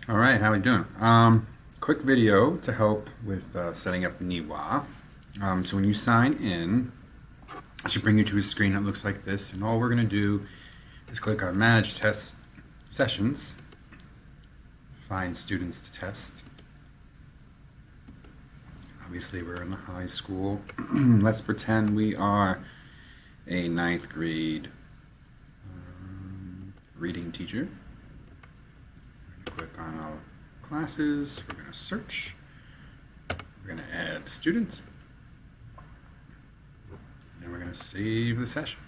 All right, how we doing? Quick video to help with setting up Niwa. So when you sign in, it should bring you to a screen that looks like this, and all we're going to do is click on Manage Test Sessions, find students to test. Obviously, we're in the high school. Let's pretend we are a ninth grade reading teacher. Click on our classes, we're going to search, we're going to add students, and we're going to save the session.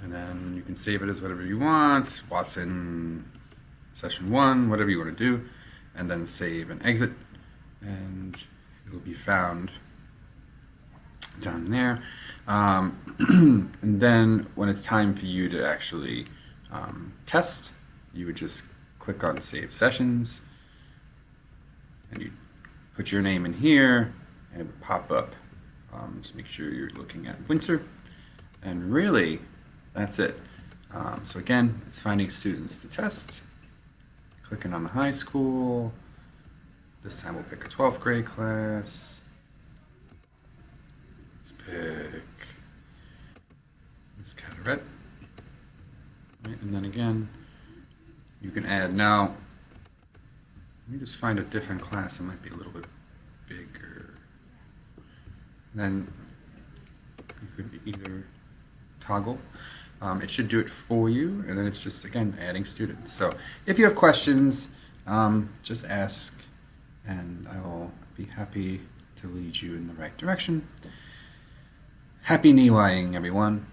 And then you can save it as whatever you want, Watson session 1, whatever you want to do, and then save and exit, and it will be found down there. And then when it's time for you to actually test, you would just click on Save Sessions, and you put your name in here, and it would pop up. Just make sure you're looking at winter, and really, that's it. So again, it's finding students to test, clicking on the high school. This time we'll pick a 12th grade class. Let's pick Miss Carteret. Right, and then again, you can add now. Let me just find a different class that might be a little bit bigger. Then you could either toggle. It should do it for you, and then it's just, again, adding students. So if you have questions, just ask, and I will be happy to lead you in the right direction. Happy Niwaing, everyone.